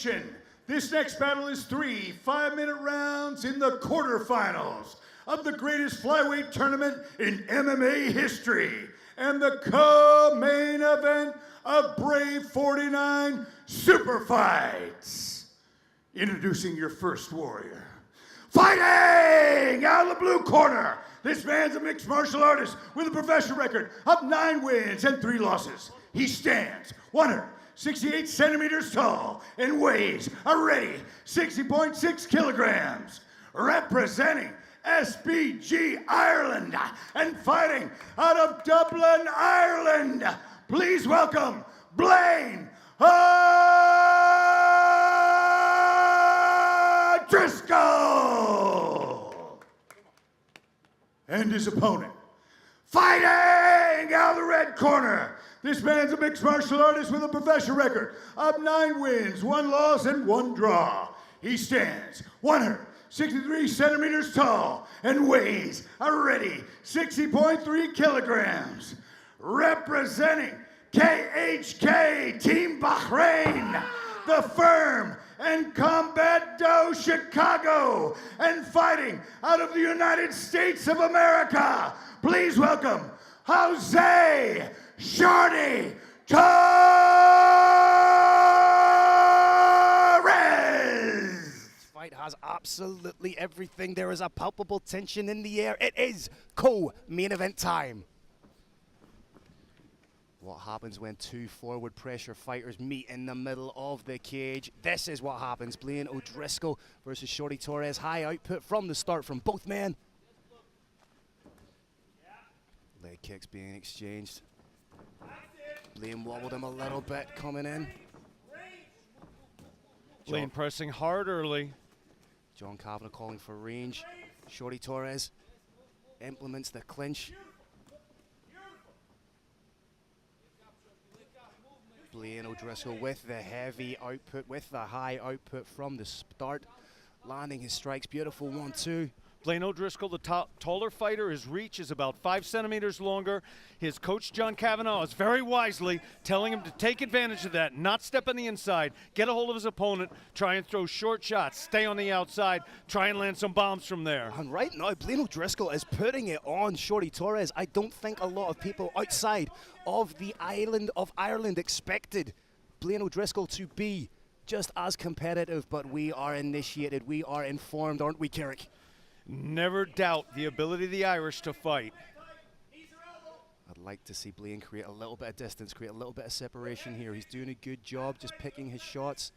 nation. This next battle is 3 5-minute rounds in the quarterfinals of the greatest flyweight tournament in MMA history and the co-main event of Brave 49 Super Fights. Introducing your first warrior. Fighting out of the blue corner, this man's a mixed martial artist with a professional record of 9 wins and 3 losses. He stands 168 centimeters tall and weighs a ready 60.6 kilograms. Representing SBG Ireland and fighting out of Dublin, Ireland, please welcome Blaine driscoll. And his opponent, fighting out of the red corner. This man's a mixed martial artist with a professional record of 9 wins, 1 loss, and 1 draw. He stands 163 centimeters tall and weighs a ready 60.3 kilograms. Representing KHK Team Bahrain, the firm and Combat Dough Chicago, and fighting out of the United States of America, please welcome Jose Shorty Torres. This fight has absolutely everything. There is a palpable tension in the air. It is co-main event time. What happens when 2 forward pressure fighters meet in the middle of the cage? This is what happens. Blaine O'Driscoll versus Shorty Torres. High output from the start from both men. Leg kicks being exchanged. Blaine wobbled him a little bit coming in. Blaine pressing hard early. John Kavanagh calling for range. Shorty Torres implements the clinch. Blaine O'Driscoll with the heavy output, with the high output from the start, landing his strikes. Beautiful 1-2. Blaine O'Driscoll, the taller fighter, his reach is about 5 centimeters longer. His coach, John Kavanagh, is very wisely telling him to take advantage of that, not step on the inside, get a hold of his opponent, try and throw short shots, stay on the outside, try and land some bombs from there. And right now, Blaine O'Driscoll is putting it on Shorty Torres. I don't think a lot of people outside of the island of Ireland expected Blaine O'Driscoll to be just as competitive, but we are initiated, we are informed, aren't we, Carrick? Never doubt the ability of the Irish to fight. I'd like to see Blaine create a little bit of distance, create a little bit of separation here. He's doing a good job just picking his shots.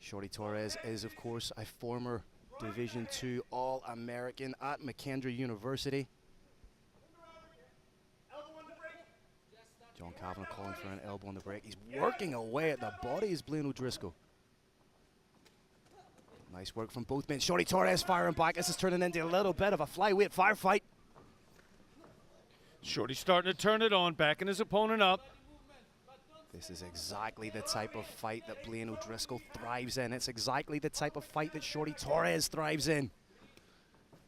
Shorty Torres is, of course, a former Division II All-American at McKendree University. John Kavanagh calling for an elbow on the break. He's working away at the body as Blaine O'Driscoll. Nice work from both men. Shorty Torres firing back. This is turning into a little bit of a flyweight firefight. Shorty's starting to turn it on, backing his opponent up. This is exactly the type of fight that Blaine O'Driscoll thrives in. It's exactly the type of fight that Shorty Torres thrives in.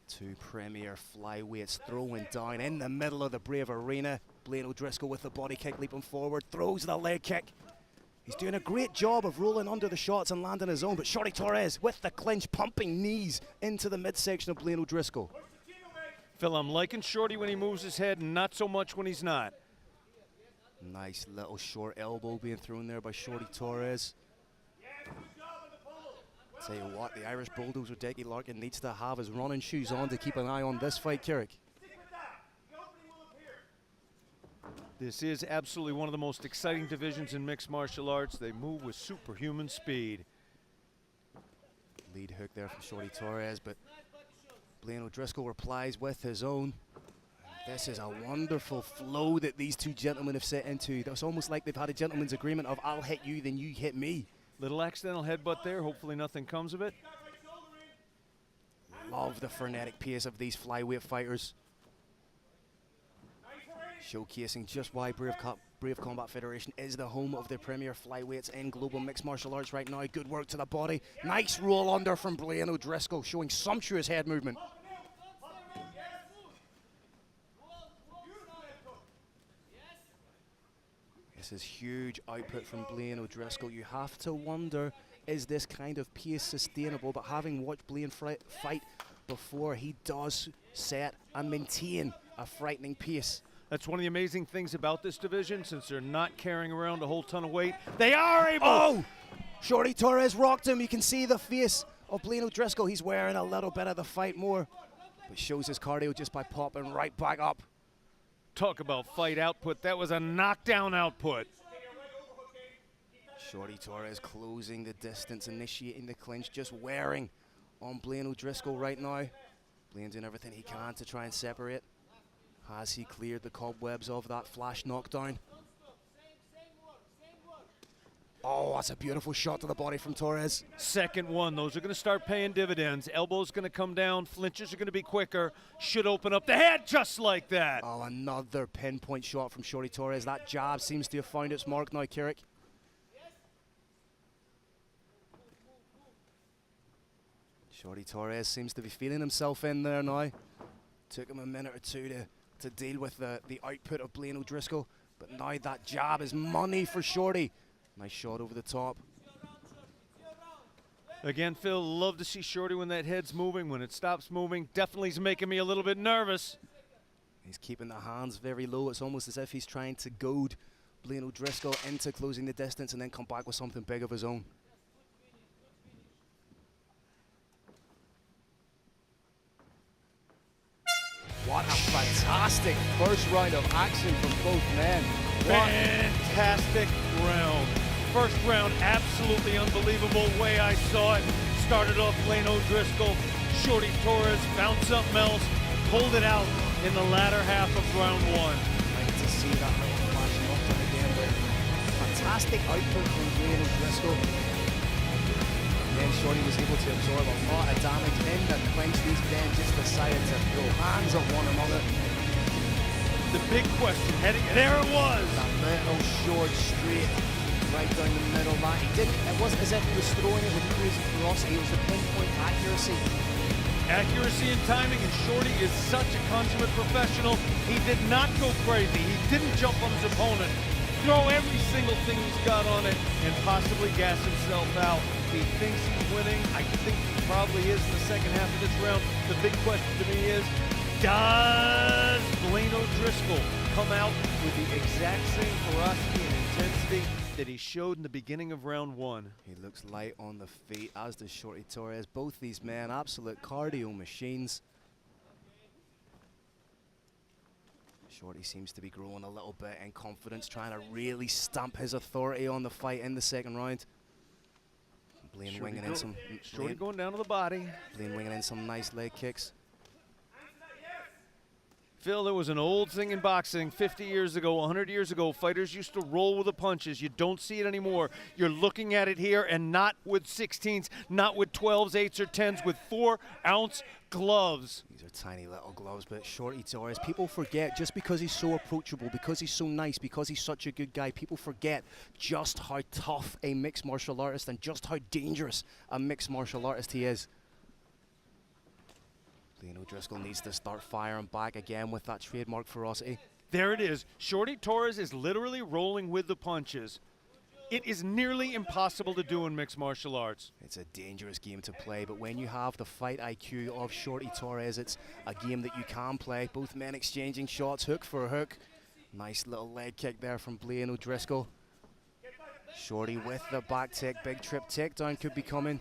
2 premier flyweights throwing down in the middle of the Brave Arena. Blaine O'Driscoll with the body kick leaping forward, throws the leg kick. He's doing a great job of rolling under the shots and landing his own, but Shorty Torres with the clinch, pumping knees into the midsection of Blaine O'Driscoll. Phil, I'm liking Shorty when he moves his head and not so much when he's not. Nice little short elbow being thrown there by Shorty Torres. Tell you what, the Irish bulldozer Dickie Larkin needs to have his running shoes on to keep an eye on this fight, Carrick. This is absolutely one of the most exciting divisions in mixed martial arts. They move with superhuman speed. Lead hook there from Shorty Torres, but Blaine O'Driscoll replies with his own. This is a wonderful flow that these 2 gentlemen have set into. It's almost like they've had a gentleman's agreement of I'll hit you, then you hit me. Little accidental headbutt there. Hopefully nothing comes of it. Love the frenetic pace of these flyweight fighters. Showcasing just why Brave Combat Federation is the home of the premier flyweights in global mixed martial arts right now. Good work to the body. Nice roll under from Blaine O'Driscoll, showing sumptuous head movement. This is huge output from Blaine O'Driscoll. You have to wonder, is this kind of pace sustainable? But having watched Blaine fight before, he does set and maintain a frightening pace. That's one of the amazing things about this division, since they're not carrying around a whole ton of weight. They are able. Oh! Shorty Torres rocked him. You can see the face of Blaine O'Driscoll. He's wearing a little bit of the fight more, but shows his cardio just by popping right back up. Talk about fight output. That was a knockdown output. Shorty Torres closing the distance, initiating the clinch, just wearing on Blaine O'Driscoll right now. Blaine doing everything he can to try and separate. Has he cleared the cobwebs of that flash knockdown? Oh, that's a beautiful shot to the body from Torres. Second one. Those are going to start paying dividends. Elbows going to come down. Flinches are going to be quicker. Should open up the head just like that. Oh, another pinpoint shot from Shorty Torres. That jab seems to have found its mark now, Kirik. Shorty Torres seems to be feeling himself in there now. Took him a minute or two to deal with the output of Blaine O'Driscoll, but now that jab is money for Shorty. Nice shot over the top. Again, Phil, love to see Shorty when that head's moving. When it stops moving, definitely is making me a little bit nervous. He's keeping the hands very low. It's almost as if he's trying to goad Blaine O'Driscoll into closing the distance and then come back with something big of his own. What a fantastic first round of action from both men. Fantastic round. First round, absolutely unbelievable way I saw it. Started off Blaine O'Driscoll. Shorty Torres found something else, pulled it out in the latter half of round one. Like to see that little flash knockdown again, but fantastic output from Blaine O'Driscoll. And then Shorty was able to absorb a lot of damage in the clinch. These men just decided to throw hands at one another. The big question heading, there it was. That little short straight right down the middle. That it wasn't as if he was throwing it with crazy ferocity. It was the pinpoint accuracy. Accuracy and timing, and Shorty is such a consummate professional. He did not go crazy. He didn't jump on his opponent, throw every single thing he's got on it, and possibly gas himself out. He thinks he's winning. I think he probably is in the second half of this round. The big question to me is, does Blaine O'Driscoll come out with the exact same ferocity and intensity that he showed in the beginning of round one? He looks light on the feet, as does Shorty Torres. Both these men, absolute cardio machines. Shorty seems to be growing a little bit in confidence, trying to really stamp his authority on the fight in the second round. Blaine winging in some. Shorty going down to the body. Blaine winging in some nice leg kicks. Phil, there was an old thing in boxing 50 years ago, 100 years ago. Fighters used to roll with the punches. You don't see it anymore. You're looking at it here, and not with 16s, not with 12s, 8s, or 10s, with 4-ounce gloves. These are tiny little gloves, but Shorty Torres, people forget, just because he's so approachable, because he's so nice, because he's such a good guy, people forget just how tough a mixed martial artist and just how dangerous a mixed martial artist he is. Blaine O'Driscoll needs to start firing back again with that trademark ferocity. There it is. Shorty Torres is literally rolling with the punches. It is nearly impossible to do in mixed martial arts. It's a dangerous game to play, but when you have the fight IQ of Shorty Torres, it's a game that you can play. Both men exchanging shots, hook for hook. Nice little leg kick there from Blaine O'Driscoll. Shorty with the back tick, big trip takedown could be coming.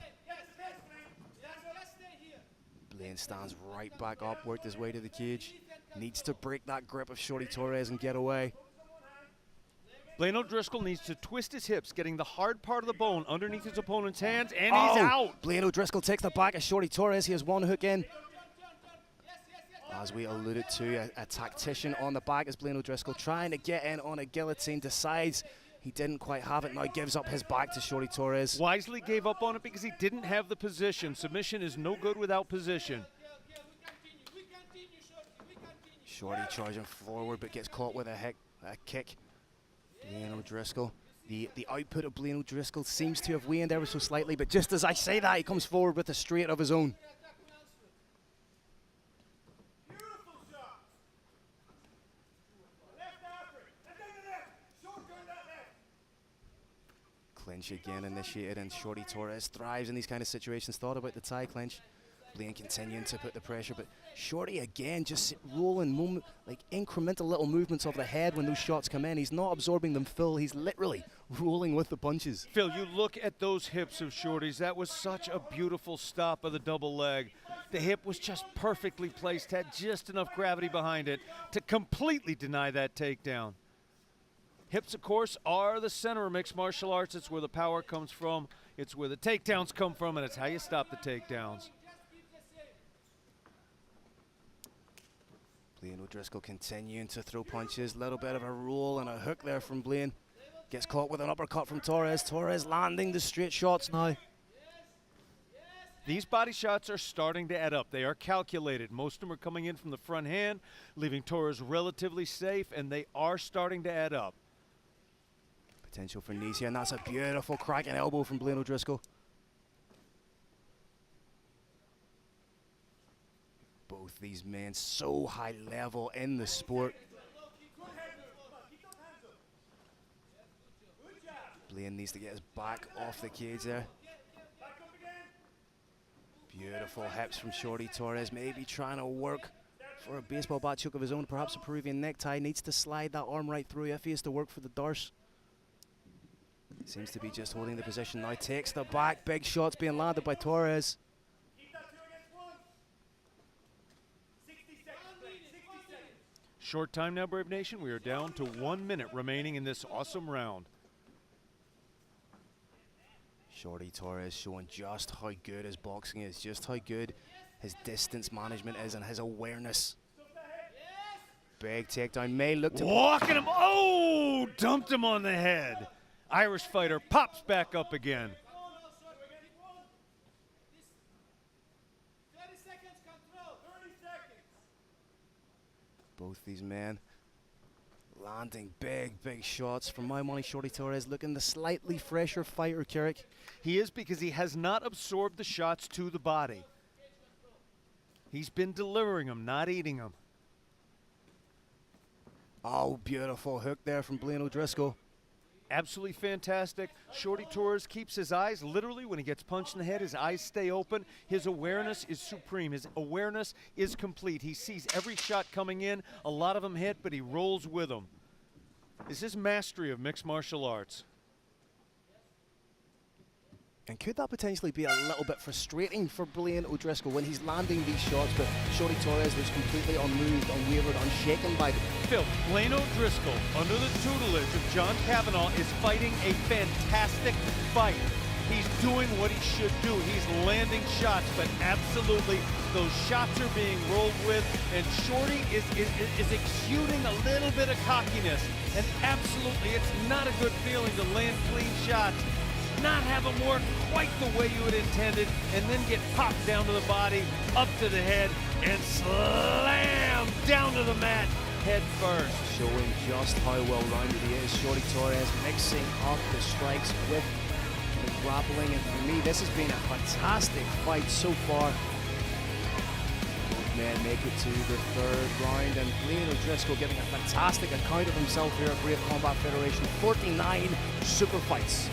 Blaine stands right back up, worked his way to the cage. Needs to break that grip of Shorty Torres and get away. Blaine O'Driscoll needs to twist his hips, getting the hard part of the bone underneath his opponent's hands, and he's out. Blaine O'Driscoll takes the back of Shorty Torres. He has one hook in. As we alluded to, a tactician on the back is Blaine O'Driscoll trying to get in on a guillotine, decides he didn't quite have it, now gives up his back to Shorty Torres. Wisely gave up on it because he didn't have the position. Submission is no good without position. Shorty charging forward but gets caught with a kick. Blaine O'Driscoll. The output of Blaine O'Driscoll seems to have waned ever so slightly, but just as I say that, he comes forward with a straight of his own. Clinch again initiated, and Shorty Torres thrives in these kind of situations. Thought about the tie clinch. Blaine continuing to put the pressure, but Shorty again just rolling, like incremental little movements of the head when those shots come in. He's not absorbing them full. He's literally rolling with the punches. Phil, you look at those hips of Shorty's. That was such a beautiful stop of the double leg. The hip was just perfectly placed, had just enough gravity behind it to completely deny that takedown. Hips, of course, are the center of mixed martial arts. It's where the power comes from. It's where the takedowns come from, and it's how you stop the takedowns. Blaine O'Driscoll continuing to throw punches. Little bit of a roll and a hook there from Blaine. Gets caught with an uppercut from Torres. Torres landing the straight shots now. These body shots are starting to add up. They are calculated. Most of them are coming in from the front hand, leaving Torres relatively safe, and they are starting to add up. Potential for knees here, and that's a beautiful cracking elbow from Blaine O'Driscoll. Both these men so high level in the sport. Blaine needs to get his back off the cage there. Beautiful hips from Shorty Torres, maybe trying to work for a baseball bat choke of his own, perhaps a Peruvian necktie. Needs to slide that arm right through if he is to work for the Darce. Seems to be just holding the position now. Takes the back, big shots being landed by Torres. Short time now, Brave Nation. We are down to 1 minute remaining in this awesome round. Shorty Torres showing just how good his boxing is, just how good his distance management is, and his awareness. Big takedown, may look to... Walking him, oh, dumped him on the head. Irish fighter pops back up again. Both these men landing big, big shots. For my money, Shorty Torres looking the slightly fresher fighter, Carrick. He is, because he has not absorbed the shots to the body. He's been delivering them, not eating them. Oh, beautiful hook there from Blaine O'Driscoll. Absolutely fantastic. Shorty Torres keeps his eyes, literally, when he gets punched in the head, his eyes stay open. His awareness is supreme. His awareness is complete. He sees every shot coming in. A lot of them hit, but he rolls with them. This is mastery of mixed martial arts. And could that potentially be a little bit frustrating for Blaine O'Driscoll when he's landing these shots, but Shorty Torres was completely unmoved, unwavered, unshaken by them? Phil, Blaine O'Driscoll, under the tutelage of John Kavanagh, is fighting a fantastic fight. He's doing what he should do. He's landing shots, but absolutely those shots are being rolled with, and Shorty is exuding a little bit of cockiness. And absolutely, it's not a good feeling to land clean shots, not have them work quite the way you had intended, and then get popped down to the body, up to the head, and slam down to the mat head first. Showing just how well-rounded he is. Shorty Torres mixing up the strikes with the grappling, and for me, this has been a fantastic fight so far. Both men make it to the third round, and Blaine O'Driscoll giving a fantastic account of himself here at Brave Combat Federation. 49 super fights.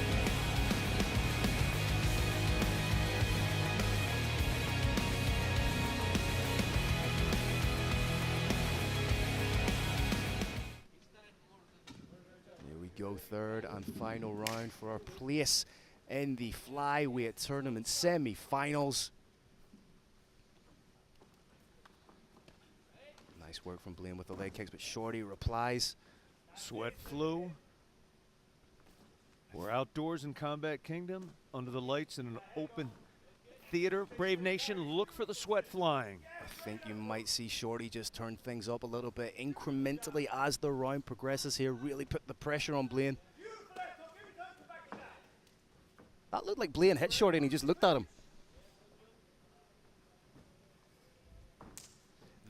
Go third and final round for our place in the flyweight tournament semi-finals. Nice work from Blaine with the leg kicks, but Shorty replies. Sweat flew. We're outdoors in Combat Kingdom, under the lights in an open theater. Brave Nation, look for the sweat flying. I think you might see Shorty just turn things up a little bit incrementally as the round progresses here. Really put the pressure on Blaine. That looked like Blaine hit Shorty and he just looked at him.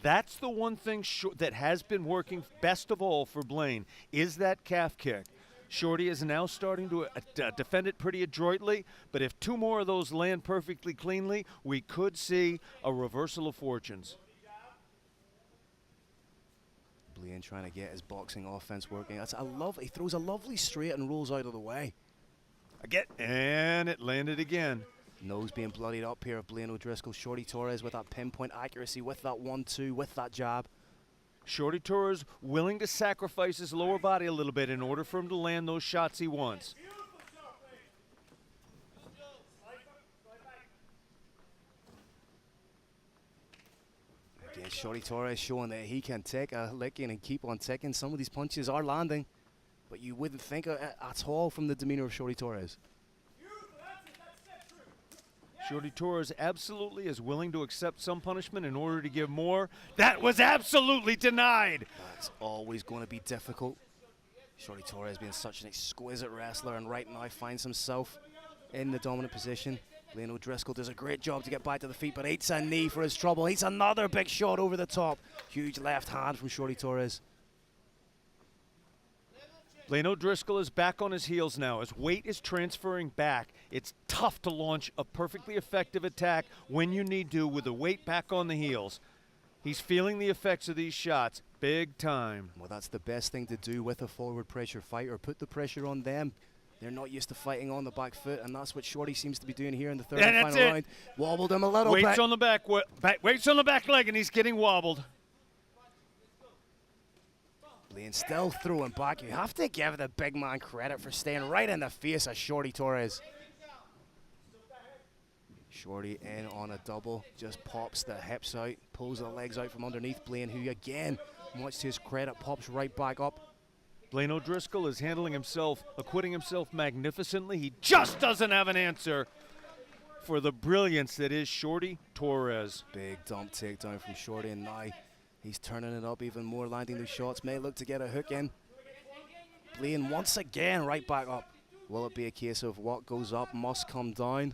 That's the one thing that has been working best of all for Blaine, is that calf kick. Shorty is now starting to defend it pretty adroitly, but if two more of those land perfectly cleanly, we could see a reversal of fortunes. Blaine trying to get his boxing offense working. He throws a lovely straight and rolls out of the way. Again, and it landed again. Nose being bloodied up here of Blaine O'Driscoll. Shorty Torres with that pinpoint accuracy, with that 1-2, with that jab. Shorty Torres willing to sacrifice his lower body a little bit in order for him to land those shots he wants. Again, Shorty Torres showing that he can take a licking and keep on ticking. Some of these punches are landing, but you wouldn't think at all from the demeanor of Shorty Torres. Shorty Torres absolutely is willing to accept some punishment in order to give more. That was absolutely denied. That's always going to be difficult. Shorty Torres being such an exquisite wrestler and right now finds himself in the dominant position. Blaine O'Driscoll does a great job to get back to the feet, but eats a knee for his trouble. Eats another big shot over the top. Huge left hand from Shorty Torres. Blaine O'Driscoll is back on his heels now. As weight is transferring back, it's tough to launch a perfectly effective attack when you need to with the weight back on the heels. He's feeling the effects of these shots big time. Well, that's the best thing to do with a forward pressure fighter. Put the pressure on them. They're not used to fighting on the back foot, and that's what Shorty seems to be doing here in the third and final round. Wobbled him a little bit. Weight's on the back leg, and he's getting wobbled. Blaine still throwing back. You have to give the big man credit for staying right in the face of Shorty Torres. Shorty in on a double, just pops the hips out, pulls the legs out from underneath Blaine, who again, much to his credit, pops right back up. Blaine O'Driscoll is handling himself, acquitting himself magnificently. He just doesn't have an answer for the brilliance that is Shorty Torres. Big dump takedown from Shorty, and now he's turning it up even more, landing those shots. May look to get a hook in. Blaine once again right back up. Will it be a case of what goes up must come down?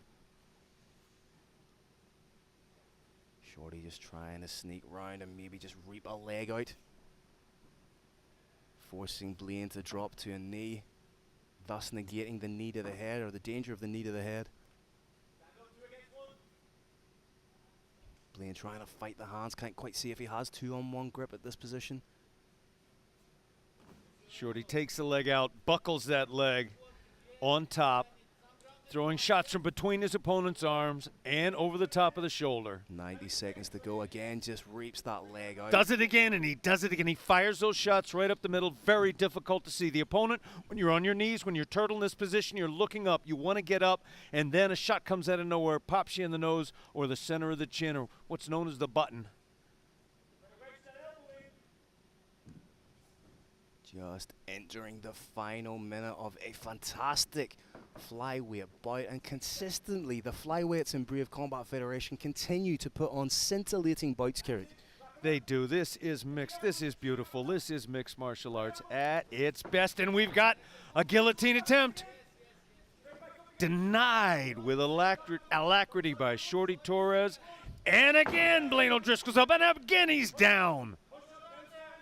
Shorty just trying to sneak round and maybe just reap a leg out. Forcing Blaine to drop to a knee, thus negating the knee to the head, or the danger of the knee to the head. Blaine trying to fight the hands, can't quite see if he has 2-on-1 grip at this position. Shorty takes the leg out, buckles that leg on top, throwing shots from between his opponent's arms and over the top of the shoulder. 90 seconds to go. Again, just reaps that leg out. Does it again, and he does it again. He fires those shots right up the middle. Very difficult to see. The opponent, when you're on your knees, when you're turtle in this position, you're looking up. You want to get up, and then a shot comes out of nowhere, pops you in the nose or the center of the chin, or what's known as the button. Just entering the final minute of a fantastic flyweight bout, and consistently the flyweights in Brave Combat Federation continue to put on scintillating bouts, Kerry. They do. This is mixed. This is beautiful. This is mixed martial arts at its best, and we've got a guillotine attempt. Denied with alacrity by Shorty Torres, and again Blaine O'Driscoll's up, and again he's down.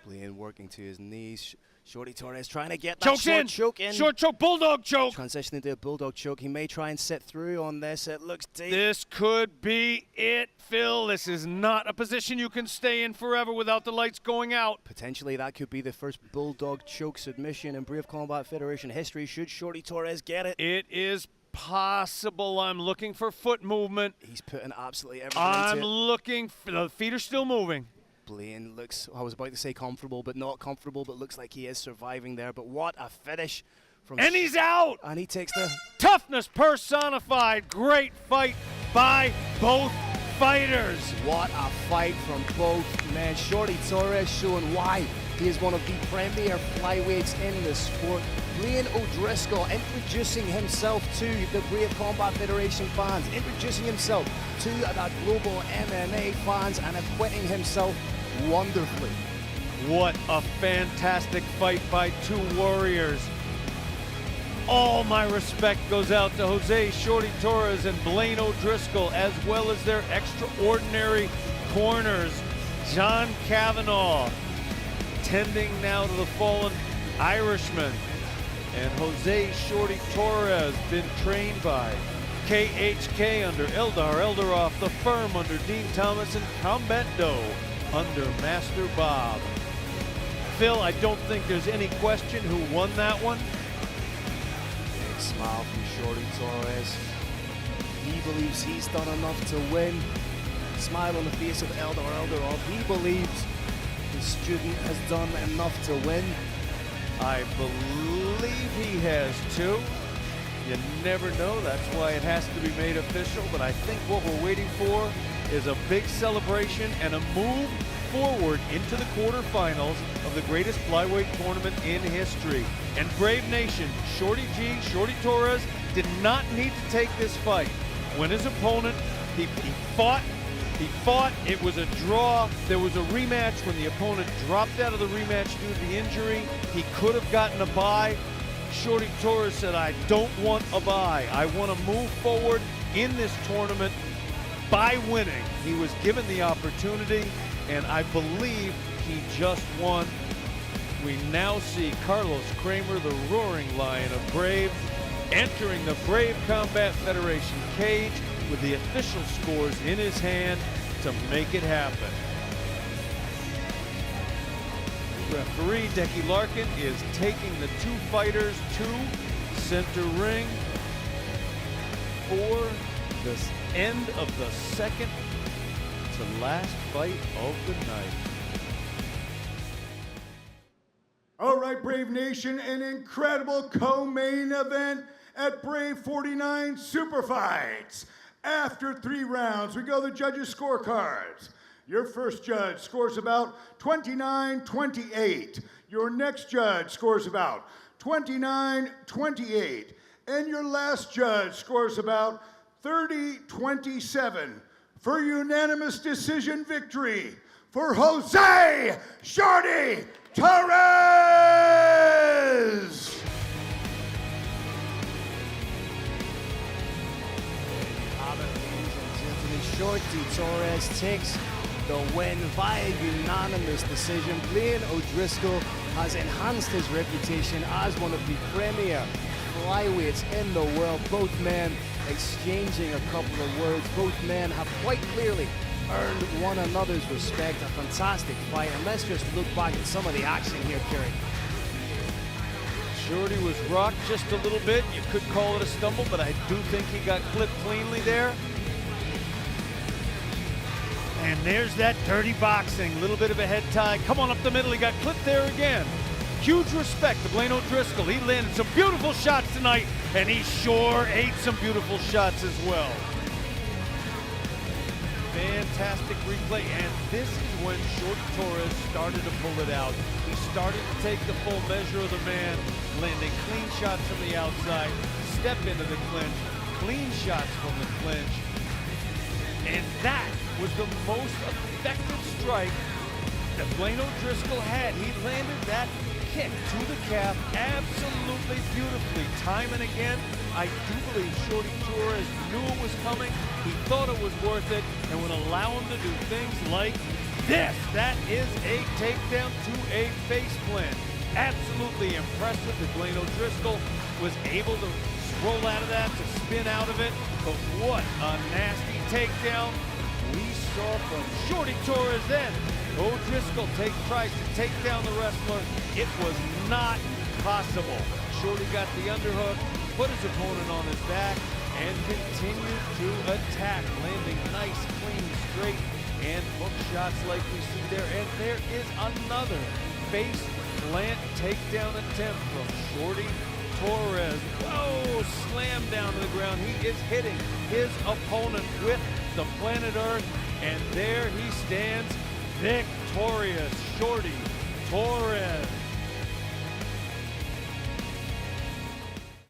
Blaine working to his knees. Shorty Torres trying to get that Chokes short in. choke in. Short choke, bulldog choke. Transitioning into a bulldog choke. He may try and sit through on this. It looks deep. This could be it, Phil. This is not a position you can stay in forever without the lights going out. Potentially that could be the first bulldog choke submission in Brave Combat Federation history, should Shorty Torres get it. It is possible. I'm looking for foot movement. He's putting absolutely everything I'm into it. looking for, the feet are still moving. Blaine looks, I was about to say comfortable, but not comfortable, but looks like he is surviving there. But what a finish from And he's out. And he takes the Toughness personified. Great fight by both fighters. What a fight from both men. Shorty Torres showing why he is one of the premier flyweights in the sport. Blaine O'Driscoll introducing himself to the Brave Combat Federation fans, introducing himself to the global MMA fans, and acquitting himself wonderfully. What a fantastic fight by two warriors. All my respect goes out to Jose Shorty Torres and Blaine O'Driscoll, as well as their extraordinary corners. John Cavanaugh, tending now to the fallen Irishman. And Jose Shorty Torres, been trained by KHK under Eldar Eldaroff, the firm under Dean Thomas, and Combat Doe under Master Bob. Phil, I don't think there's any question who won that one. Big smile from Shorty Torres. He believes he's done enough to win. Smile on the face of Elder Elderov. He believes the student has done enough to win. I believe he has too. You never know, that's why it has to be made official, but I think what we're waiting for is a big celebration and a move forward into the quarterfinals of the greatest flyweight tournament in history. And Brave Nation, Shorty G, Shorty Torres, did not need to take this fight. When his opponent, he fought, it was a draw, there was a rematch. When the opponent dropped out of the rematch due to the injury, he could have gotten a bye. Shorty Torres said, I don't want a bye. I want to move forward in this tournament by winning. He was given the opportunity, and I believe he just won. We now see Carlos Kramer, the roaring lion of Brave, entering the Brave Combat Federation cage with the official scores in his hand to make it happen. Referee Decky Larkin is taking the two fighters to center ring for the end of the second to last fight of the night. All right, Brave Nation, an incredible co-main event at Brave 49 Super Fights. After 3 rounds, we go to the judges' scorecards. Your first judge scores about 29-28. Your next judge scores about 29-28. And your last judge scores about 30-27 for unanimous decision victory for Jose Shorty Torres! Shorty Torres takes the win via unanimous decision. Blaine O'Driscoll has enhanced his reputation as one of the premier flyweights in the world. Both men exchanging a couple of words. Both men have quite clearly earned one another's respect. A fantastic fight. And let's just look back at some of the action here, Kerry. Shorty was rocked just a little bit. You could call it a stumble, but I do think he got clipped cleanly there. And there's that dirty boxing, a little bit of a head tie. Come on up the middle, he got clipped there again. Huge respect to Blaine O'Driscoll. He landed some beautiful shots tonight, and he sure ate some beautiful shots as well. Fantastic replay, and this is when Shorty Torres started to pull it out. He started to take the full measure of the man, landing clean shots from the outside, step into the clinch, clean shots from the clinch. And that was the most effective strike that Blaine O'Driscoll had. He landed that kick to the calf absolutely beautifully. Time and again, I do believe Shorty Torres knew it was coming. He thought it was worth it and would allow him to do things like this. That is a takedown to a face plant. Absolutely impressive that Blaine O'Driscoll was able to roll out of that, to spin out of it. But what a nasty takedown we saw from Shorty Torres then. O'Driscoll tries to take down the wrestler. It was not possible. Shorty got the underhook, put his opponent on his back, and continued to attack, landing nice, clean, straight, and hook shots like we see there. And there is another face plant takedown attempt from Shorty Torres. Whoa, slam down to the ground. He is hitting his opponent with the planet Earth, and there he stands victorious. Shorty Torres